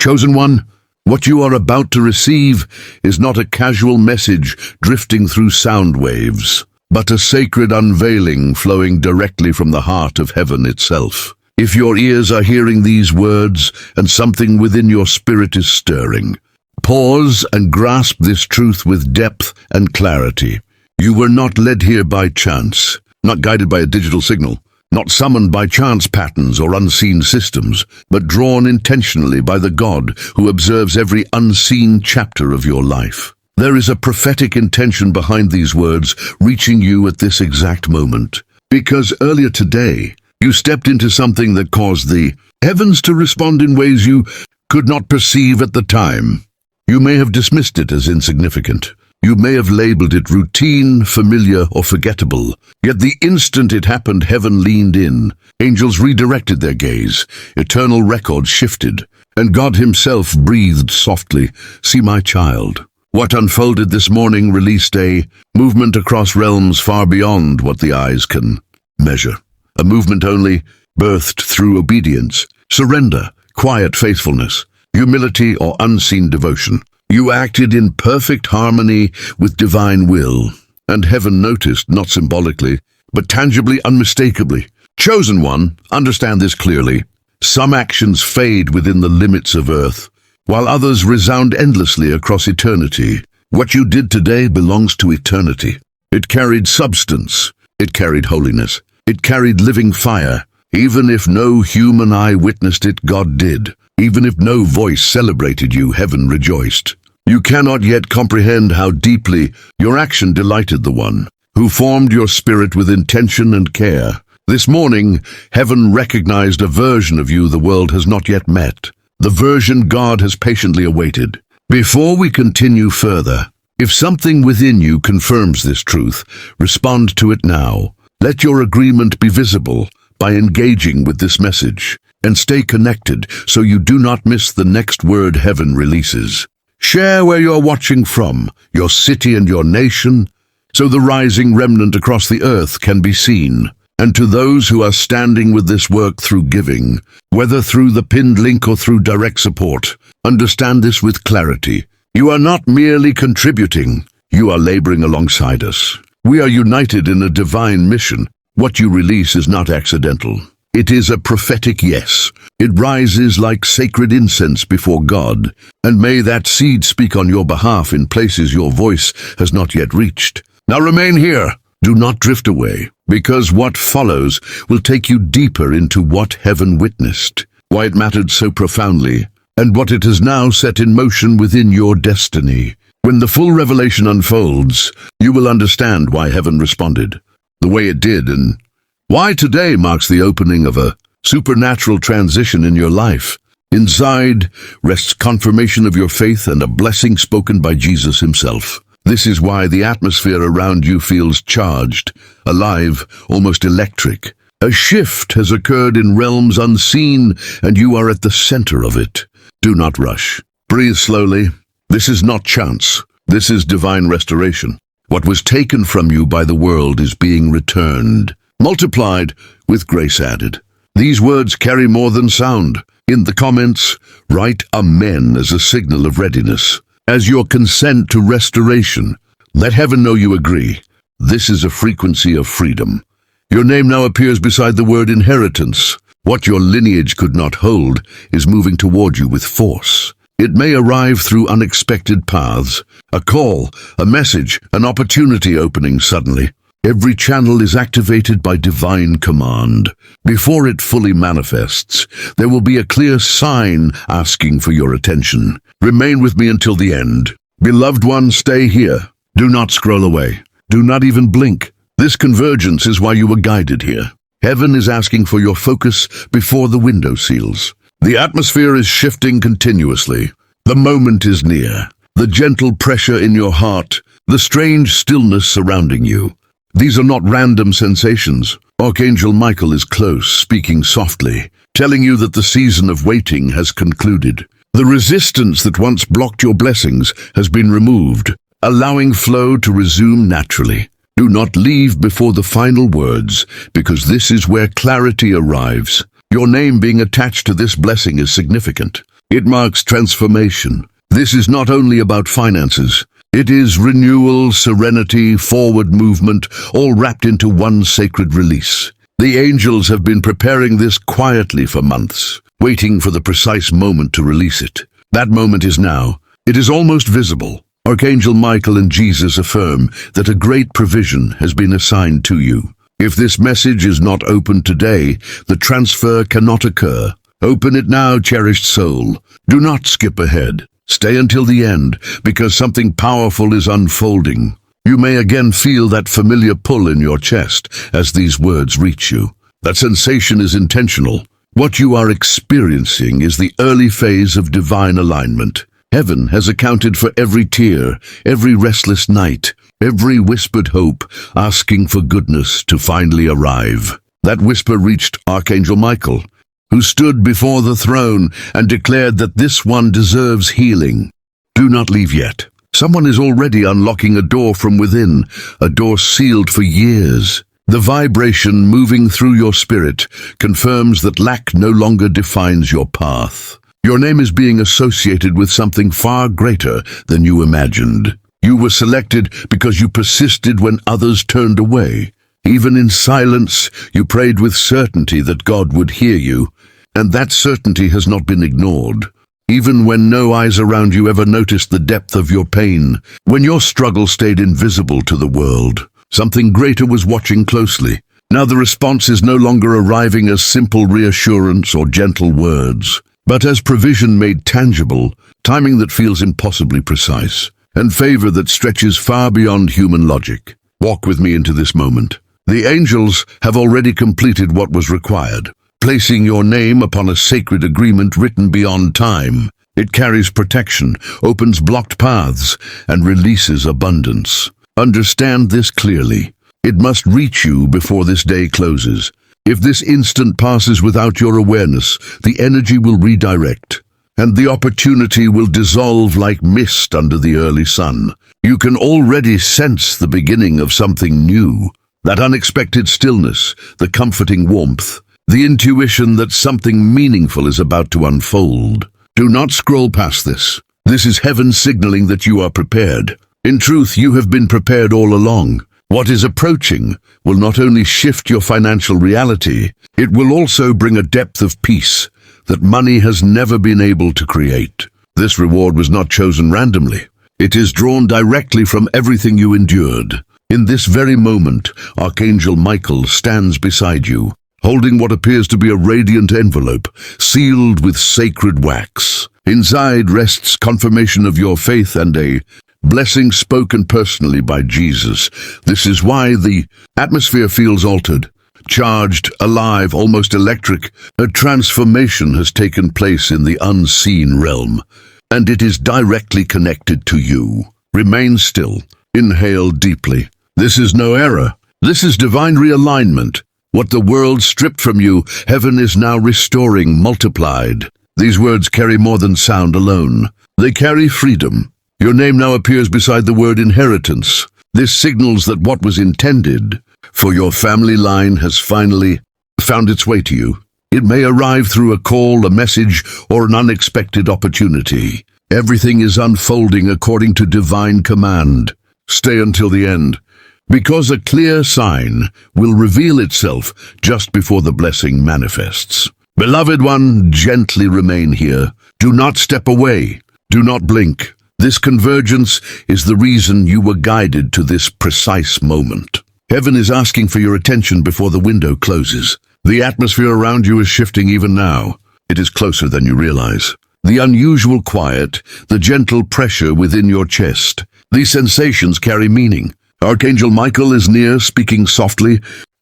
Chosen one, what you are about to receive is not a casual message drifting through sound waves, but a sacred unveiling flowing directly from the heart of heaven itself. If your ears are hearing these words and something within your spirit is stirring, pause and grasp this truth with depth and clarity. You were not led here by chance, not guided by a digital signal, not summoned by chance patterns or unseen systems, but drawn intentionally by the God who observes every unseen chapter of your life. There is a prophetic intention behind these words reaching you at this exact moment, because earlier today, you stepped into something that caused the heavens to respond in ways you could not perceive at the time. You may have dismissed it as insignificant. You may have labeled it routine, familiar, or forgettable. Yet the instant it happened, heaven leaned in. Angels redirected their gaze. Eternal records shifted. And God himself breathed softly, "See my child." What unfolded this morning released a movement across realms far beyond what the eyes can measure. A movement only birthed through obedience, surrender, quiet faithfulness, humility, or unseen devotion. You acted in perfect harmony with divine will, and heaven noticed, not symbolically, but tangibly, unmistakably. Chosen one, understand this clearly. Some actions fade within the limits of earth, while others resound endlessly across eternity. What you did today belongs to eternity. It carried substance. It carried holiness. It carried living fire. Even if no human eye witnessed it, God did. Even if no voice celebrated you, heaven rejoiced. You cannot yet comprehend how deeply your action delighted the one who formed your spirit with intention and care. This morning, heaven recognized a version of you the world has not yet met, the version God has patiently awaited. Before we continue further, if something within you confirms this truth, respond to it now. Let your agreement be visible by engaging with this message, and stay connected so you do not miss the next word heaven releases. Share where you're watching from, your city and your nation, so the rising remnant across the earth can be seen. And to those who are standing with this work through giving, whether through the pinned link or through direct support, understand this with clarity. You are not merely contributing, you are laboring alongside us. We are united in a divine mission. What you release is not accidental. It is a prophetic yes. It rises like sacred incense before God, and may that seed speak on your behalf in places your voice has not yet reached. Now remain here. Do not drift away, because what follows will take you deeper into what heaven witnessed, why it mattered so profoundly, and what it has now set in motion within your destiny. When the full revelation unfolds, you will understand why heaven responded the way it did, and why today marks the opening of a supernatural transition in your life. Inside rests confirmation of your faith and a blessing spoken by Jesus himself. This is why the atmosphere around you feels charged, alive, almost electric. A shift has occurred in realms unseen, and you are at the center of it. Do not rush. Breathe slowly. This is not chance. This is divine restoration. What was taken from you by the world is being returned, multiplied with grace added. These words carry more than sound. In the comments, write Amen as a signal of readiness. As your consent to restoration, let heaven know you agree. This is a frequency of freedom. Your name now appears beside the word inheritance. What your lineage could not hold is moving toward you with force. It may arrive through unexpected paths, a call, a message, an opportunity opening suddenly. Every channel is activated by divine command. Before it fully manifests, there will be a clear sign asking for your attention. Remain with me until the end. Beloved one, stay here. Do not scroll away. Do not even blink. This convergence is why you were guided here. Heaven is asking for your focus before the window seals. The atmosphere is shifting continuously. The moment is near. The gentle pressure in your heart, the strange stillness surrounding you. These are not random sensations. Archangel Michael is close, speaking softly, telling you that the season of waiting has concluded. The resistance that once blocked your blessings has been removed, allowing flow to resume naturally. Do not leave before the final words, because this is where clarity arrives. Your name being attached to this blessing is significant. It marks transformation. This is not only about finances. It is renewal, serenity, forward movement, all wrapped into one sacred release. The angels have been preparing this quietly for months, waiting for the precise moment to release it. That moment is now. It is almost visible. Archangel Michael and Jesus affirm that a great provision has been assigned to you. If this message is not opened today, the transfer cannot occur. Open it now, cherished soul. Do not skip ahead. Stay until the end, because something powerful is unfolding. You may again feel that familiar pull in your chest as these words reach you. That sensation is intentional. What you are experiencing is the early phase of divine alignment. Heaven has accounted for every tear, every restless night, every whispered hope, asking for goodness to finally arrive. That whisper reached Archangel Michael, who stood before the throne and declared that this one deserves healing. Do not leave yet. Someone is already unlocking a door from within, a door sealed for years. The vibration moving through your spirit confirms that lack no longer defines your path. Your name is being associated with something far greater than you imagined. You were selected because you persisted when others turned away. Even in silence, you prayed with certainty that God would hear you, and that certainty has not been ignored. Even when no eyes around you ever noticed the depth of your pain, when your struggle stayed invisible to the world, something greater was watching closely. Now the response is no longer arriving as simple reassurance or gentle words, but as provision made tangible, timing that feels impossibly precise, and favor that stretches far beyond human logic. Walk with me into this moment. The angels have already completed what was required, placing your name upon a sacred agreement written beyond time. It carries protection, opens blocked paths, and releases abundance. Understand this clearly. It must reach you before this day closes. If this instant passes without your awareness, the energy will redirect, and the opportunity will dissolve like mist under the early sun. You can already sense the beginning of something new, that unexpected stillness, the comforting warmth, the intuition that something meaningful is about to unfold. Do not scroll past this. This is heaven signaling that you are prepared. In truth, you have been prepared all along. What is approaching will not only shift your financial reality, it will also bring a depth of peace that money has never been able to create. This reward was not chosen randomly. It is drawn directly from everything you endured. In this very moment, Archangel Michael stands beside you, holding what appears to be a radiant envelope, sealed with sacred wax. Inside rests confirmation of your faith and a blessing spoken personally by Jesus. This is why the atmosphere feels altered, charged, alive, almost electric. A transformation has taken place in the unseen realm, and it is directly connected to you. Remain still. Inhale deeply. This is no error. This is divine realignment. What the world stripped from you, heaven is now restoring multiplied. These words carry more than sound alone. They carry freedom. Your name now appears beside the word inheritance. This signals that what was intended for your family line has finally found its way to you. It may arrive through a call, a message, or an unexpected opportunity. Everything is unfolding according to divine command. Stay until the end, because a clear sign will reveal itself just before the blessing manifests. Beloved one, gently remain here. Do not step away. Do not blink. This convergence is the reason you were guided to this precise moment. Heaven is asking for your attention before the window closes. The atmosphere around you is shifting even now. It is closer than you realize. The unusual quiet, the gentle pressure within your chest. These sensations carry meaning. Archangel Michael is near, speaking softly,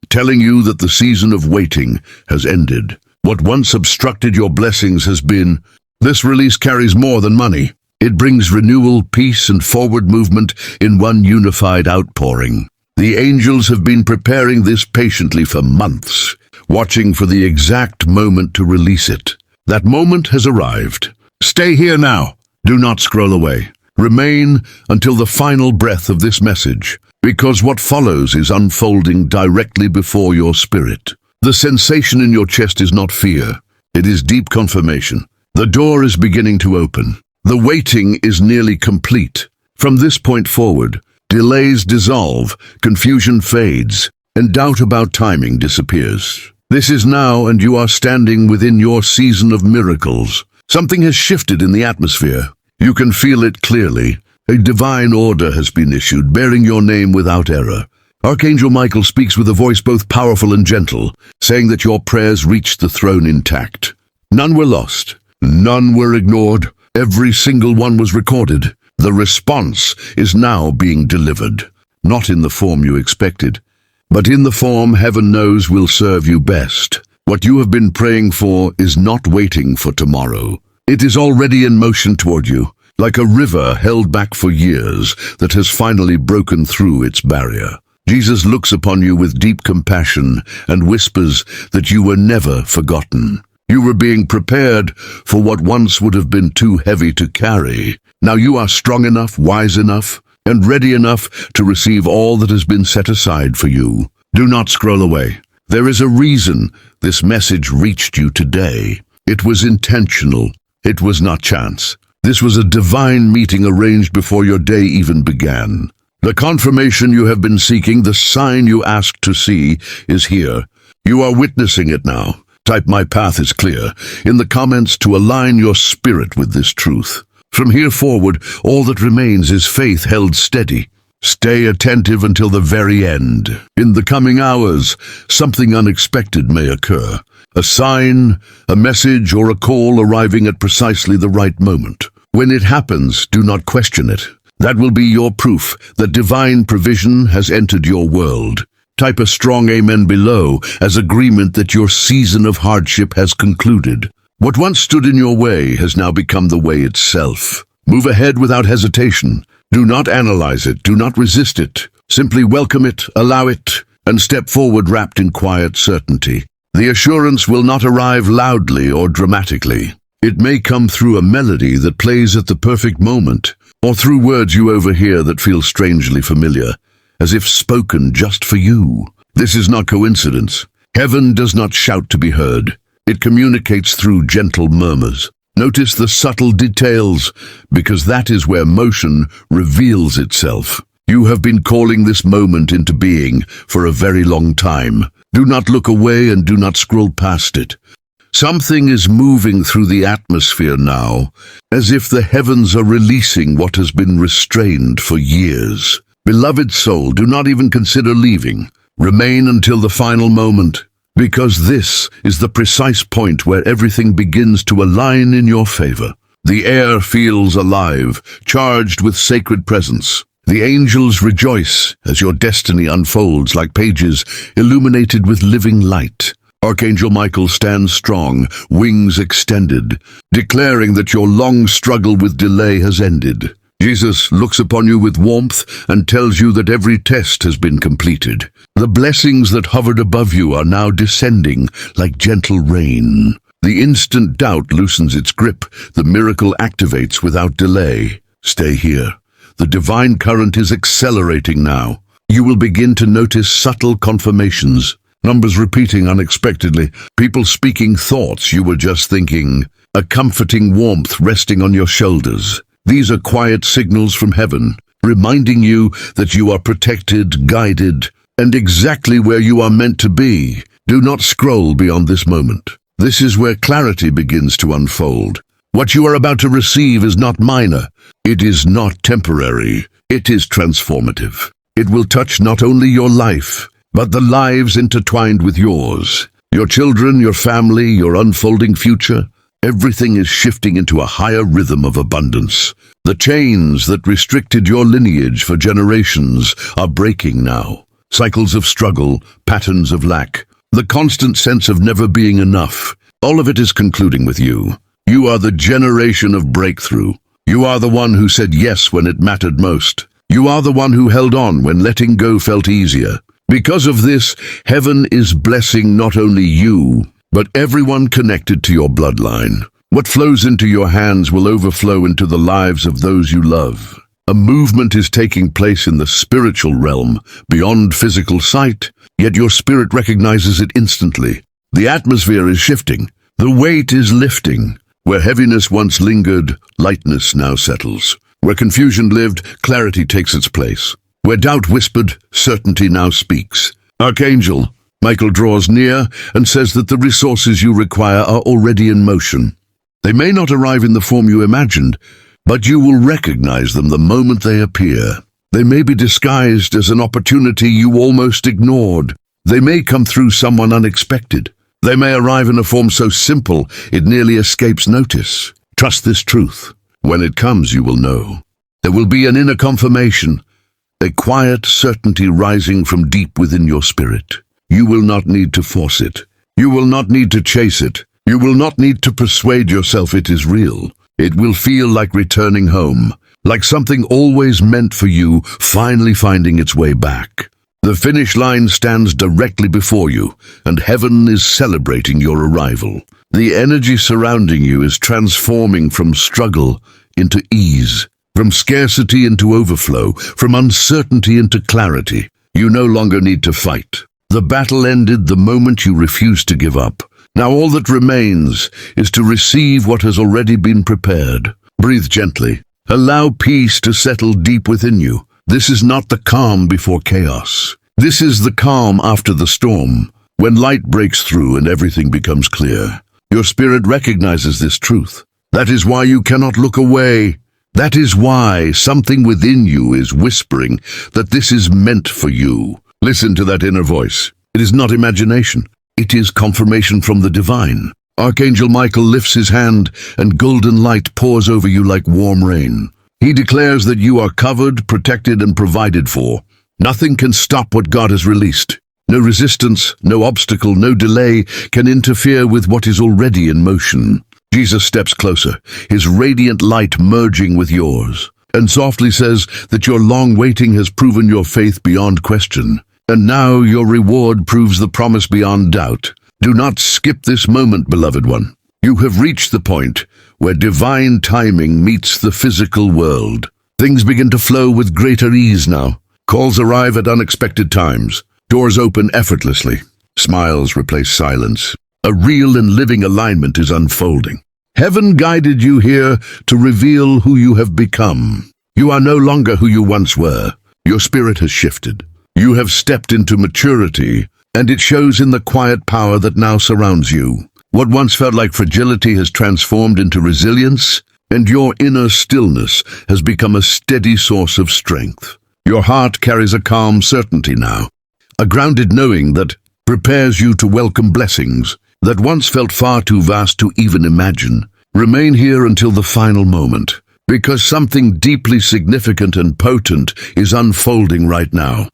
telling you that the season of waiting has ended. What once obstructed your blessings has been. This release carries more than money. It brings renewal, peace, and forward movement in one unified outpouring. The angels have been preparing this patiently for months, watching for the exact moment to release it. That moment has arrived. Stay here now. Do not scroll away. Remain until the final breath of this message, because what follows is unfolding directly before your spirit. The sensation in your chest is not fear. It is deep confirmation. The door is beginning to open. The waiting is nearly complete. From this point forward, delays dissolve, confusion fades, and doubt about timing disappears. This is now, and you are standing within your season of miracles. Something has shifted in the atmosphere. You can feel it clearly. A divine order has been issued, bearing your name without error. Archangel Michael speaks with a voice both powerful and gentle, saying that your prayers reached the throne intact. None were lost. None were ignored. Every single one was recorded. The response is now being delivered, not in the form you expected, but in the form heaven knows will serve you best. What you have been praying for is not waiting for tomorrow. It is already in motion toward you, like a river held back for years that has finally broken through its barrier. Jesus looks upon you with deep compassion and whispers that you were never forgotten. You were being prepared for what once would have been too heavy to carry. Now you are strong enough, wise enough, and ready enough to receive all that has been set aside for you. Do not scroll away. There is a reason this message reached you today. It was intentional. It was not chance. This was a divine meeting arranged before your day even began. The confirmation you have been seeking, the sign you asked to see, is here. You are witnessing it now. Type "My path is clear" in the comments to align your spirit with this truth. From here forward, all that remains is faith held steady. Stay attentive until the very end. In the coming hours, something unexpected may occur. A sign, a message, or a call arriving at precisely the right moment. When it happens, do not question it. That will be your proof that divine provision has entered your world. Type a strong amen below as agreement that your season of hardship has concluded. What once stood in your way has now become the way itself. Move ahead without hesitation. Do not analyze it. Do not resist it. Simply welcome it, allow it, and step forward wrapped in quiet certainty. The assurance will not arrive loudly or dramatically. It may come through a melody that plays at the perfect moment, or through words you overhear that feel strangely familiar, as if spoken just for you. This is not coincidence. Heaven does not shout to be heard. It communicates through gentle murmurs. Notice the subtle details, because that is where motion reveals itself. You have been calling this moment into being for a very long time. Do not look away and do not scroll past it. Something is moving through the atmosphere now, as if the heavens are releasing what has been restrained for years. Beloved soul, do not even consider leaving. Remain until the final moment, because this is the precise point where everything begins to align in your favor. The air feels alive, charged with sacred presence. The angels rejoice as your destiny unfolds like pages illuminated with living light. Archangel Michael stands strong, wings extended, declaring that your long struggle with delay has ended. Jesus looks upon you with warmth and tells you that every test has been completed. The blessings that hovered above you are now descending like gentle rain. The instant doubt loosens its grip. The miracle activates without delay. Stay here. The divine current is accelerating now. You will begin to notice subtle confirmations. Numbers repeating unexpectedly. People speaking thoughts you were just thinking. A comforting warmth resting on your shoulders. These are quiet signals from heaven, reminding you that you are protected, guided, and exactly where you are meant to be. Do not scroll beyond this moment. This is where clarity begins to unfold. What you are about to receive is not minor. It is not temporary. It is transformative. It will touch not only your life, but the lives intertwined with yours. Your children, your family, your unfolding future. Everything is shifting into a higher rhythm of abundance. The chains that restricted your lineage for generations are breaking now. Cycles of struggle, patterns of lack, the constant sense of never being enough. All of it is concluding with you. You are the generation of breakthrough. You are the one who said yes when it mattered most. You are the one who held on when letting go felt easier. Because of this, heaven is blessing not only you, but everyone connected to your bloodline. What flows into your hands will overflow into the lives of those you love. A movement is taking place in the spiritual realm, beyond physical sight, yet your spirit recognizes it instantly. The atmosphere is shifting. The weight is lifting. Where heaviness once lingered, lightness now settles. Where confusion lived, clarity takes its place. Where doubt whispered, certainty now speaks. Archangel Michael draws near and says that the resources you require are already in motion. They may not arrive in the form you imagined, but you will recognize them the moment they appear. They may be disguised as an opportunity you almost ignored. They may come through someone unexpected. They may arrive in a form so simple it nearly escapes notice. Trust this truth. When it comes, you will know. There will be an inner confirmation, a quiet certainty rising from deep within your spirit. You will not need to force it. You will not need to chase it. You will not need to persuade yourself it is real. It will feel like returning home, like something always meant for you finally finding its way back. The finish line stands directly before you, and heaven is celebrating your arrival. The energy surrounding you is transforming from struggle into ease, from scarcity into overflow, from uncertainty into clarity. You no longer need to fight. The battle ended the moment you refused to give up. Now all that remains is to receive what has already been prepared. Breathe gently. Allow peace to settle deep within you. This is not the calm before chaos. This is the calm after the storm, when light breaks through and everything becomes clear. Your spirit recognizes this truth. That is why you cannot look away. That is why something within you is whispering that this is meant for you. Listen to that inner voice. It is not imagination. It is confirmation from the divine. Archangel Michael lifts his hand, and golden light pours over you like warm rain. He declares that you are covered, protected, and provided for. Nothing can stop what God has released. No resistance, no obstacle, no delay can interfere with what is already in motion. Jesus steps closer, his radiant light merging with yours, and softly says that your long waiting has proven your faith beyond question. And now your reward proves the promise beyond doubt. Do not skip this moment, beloved one. You have reached the point where divine timing meets the physical world. Things begin to flow with greater ease now. Calls arrive at unexpected times. Doors open effortlessly. Smiles replace silence. A real and living alignment is unfolding. Heaven guided you here to reveal who you have become. You are no longer who you once were. Your spirit has shifted. You have stepped into maturity, and it shows in the quiet power that now surrounds you. What once felt like fragility has transformed into resilience, and your inner stillness has become a steady source of strength. Your heart carries a calm certainty now, a grounded knowing that prepares you to welcome blessings that once felt far too vast to even imagine. Remain here until the final moment, because something deeply significant and potent is unfolding right now.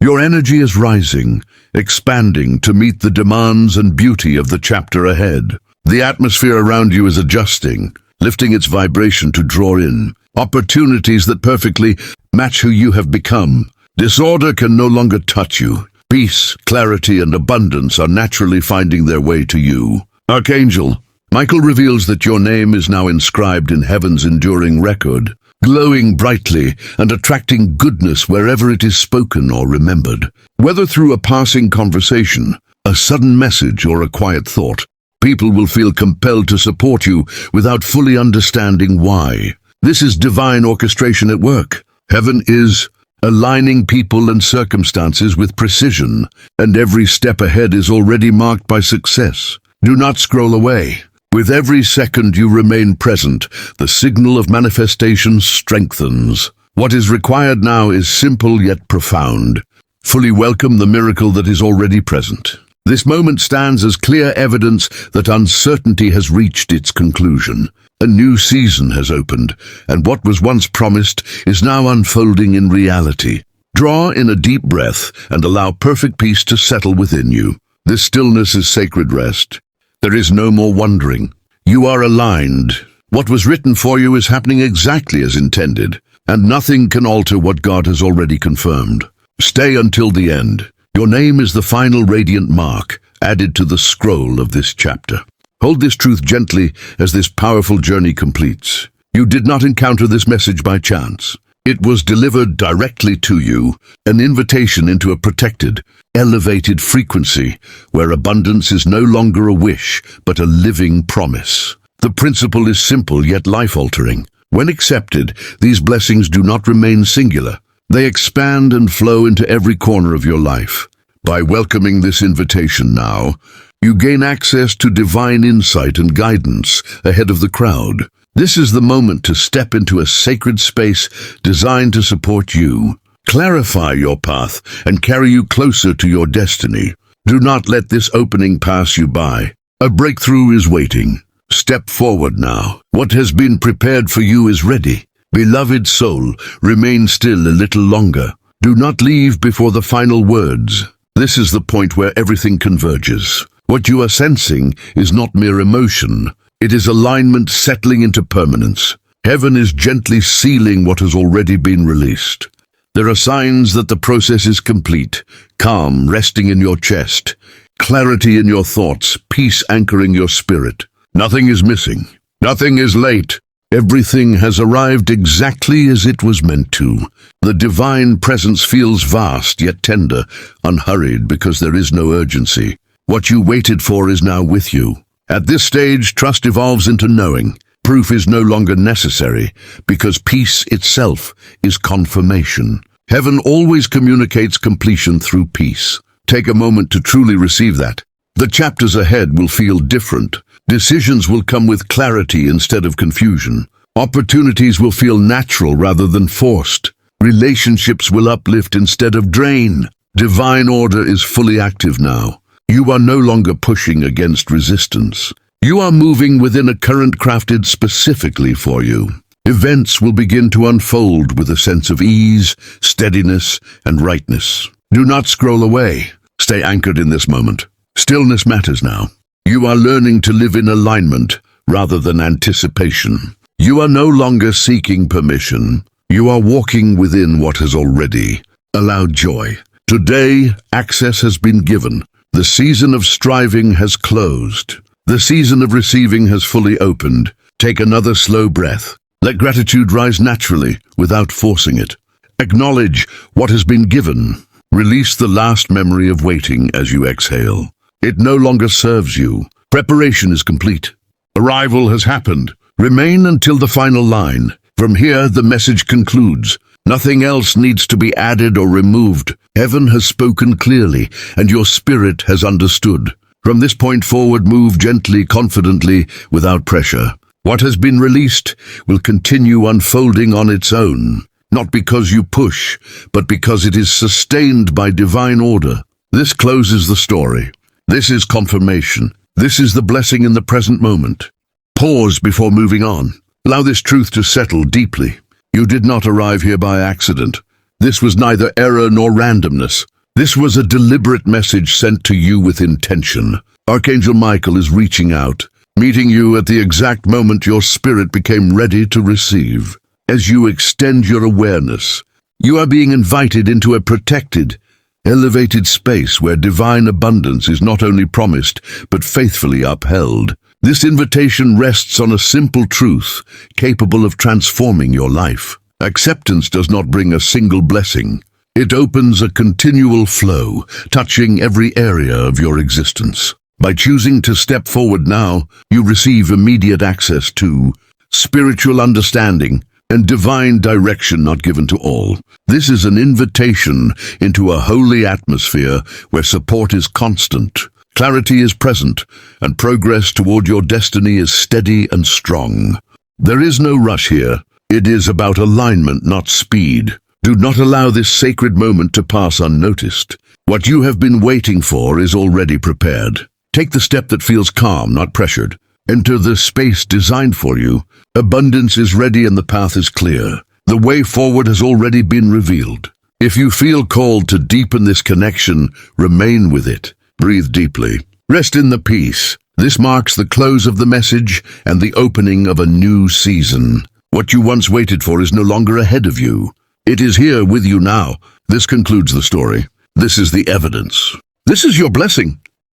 Your energy is rising, expanding to meet the demands and beauty of the chapter ahead. The atmosphere around you is adjusting, lifting its vibration to draw in opportunities that perfectly match who you have become. Disorder can no longer touch you. Peace, clarity, and abundance are naturally finding their way to you. Archangel Michael reveals that your name is now inscribed in heaven's enduring record, glowing brightly and attracting goodness wherever it is spoken or remembered. Whether through a passing conversation, a sudden message, or a quiet thought, people will feel compelled to support you without fully understanding why. This is divine orchestration at work. Heaven is aligning people and circumstances with precision, and every step ahead is already marked by success. Do not scroll away. With every second you remain present, the signal of manifestation strengthens. What is required now is simple yet profound. Fully welcome the miracle that is already present. This moment stands as clear evidence that uncertainty has reached its conclusion. A new season has opened, and what was once promised is now unfolding in reality. Draw in a deep breath and allow perfect peace to settle within you. This stillness is sacred rest. There is no more wondering. You are aligned. What was written for you is happening exactly as intended, and nothing can alter what God has already confirmed. Stay until the end. Your name is the final radiant mark added to the scroll of this chapter. Hold this truth gently as this powerful journey completes. You did not encounter this message by chance. It was delivered directly to you, an invitation into a protected, elevated frequency where abundance is no longer a wish, but a living promise. The principle is simple yet life-altering. When accepted, these blessings do not remain singular. They expand and flow into every corner of your life. By welcoming this invitation now, you gain access to divine insight and guidance ahead of the crowd. This is the moment to step into a sacred space designed to support you, clarify your path, and carry you closer to your destiny. Do not let this opening pass you by. A breakthrough is waiting. Step forward now. What has been prepared for you is ready. Beloved soul, remain still a little longer. Do not leave before the final words. This is the point where everything converges. What you are sensing is not mere emotion. It is alignment settling into permanence. Heaven is gently sealing what has already been released. There are signs that the process is complete. Calm resting in your chest. Clarity in your thoughts. Peace anchoring your spirit. Nothing is missing. Nothing is late. Everything has arrived exactly as it was meant to. The divine presence feels vast yet tender, unhurried because there is no urgency. What you waited for is now with you. At this stage, trust evolves into knowing. Proof is no longer necessary because peace itself is confirmation. Heaven always communicates completion through peace. Take a moment to truly receive that. The chapters ahead will feel different. Decisions will come with clarity instead of confusion. Opportunities will feel natural rather than forced. Relationships will uplift instead of drain. Divine order is fully active now. You are no longer pushing against resistance. You are moving within a current crafted specifically for you. Events will begin to unfold with a sense of ease, steadiness, and rightness. Do not scroll away. Stay anchored in this moment. Stillness matters now. You are learning to live in alignment rather than anticipation. You are no longer seeking permission. You are walking within what has already allowed joy. Today, access has been given. The season of striving has closed. The season of receiving has fully opened. Take another slow breath. Let gratitude rise naturally without forcing it. Acknowledge what has been given. Release the last memory of waiting as you exhale. It no longer serves you. Preparation is complete. Arrival has happened. Remain until the final line. From here, the message concludes. Nothing else needs to be added or removed. Heaven has spoken clearly, and your spirit has understood. From this point forward, move gently, confidently, without pressure. What has been released will continue unfolding on its own, not because you push, but because it is sustained by divine order. This closes the story. This is confirmation. This is the blessing in the present moment. Pause before moving on. Allow this truth to settle deeply. You did not arrive here by accident. This was neither error nor randomness. This was a deliberate message sent to you with intention. Archangel Michael is reaching out, meeting you at the exact moment your spirit became ready to receive. As you extend your awareness, you are being invited into a protected, elevated space where divine abundance is not only promised, but faithfully upheld. This invitation rests on a simple truth, capable of transforming your life. Acceptance does not bring a single blessing. It opens a continual flow, touching every area of your existence. By choosing to step forward now, you receive immediate access to spiritual understanding and divine direction not given to all. This is an invitation into a holy atmosphere where support is constant, clarity is present, and progress toward your destiny is steady and strong. There is no rush here. It is about alignment, not speed. Do not allow this sacred moment to pass unnoticed. What you have been waiting for is already prepared. Take the step that feels calm, not pressured. Enter the space designed for you. Abundance is ready and the path is clear. The way forward has already been revealed. If you feel called to deepen this connection, remain with it. Breathe deeply. Rest in the peace. This marks the close of the message and the opening of a new season. What you once waited for is no longer ahead of you. It is here with you now. This concludes the story. This is the evidence. This is your blessing.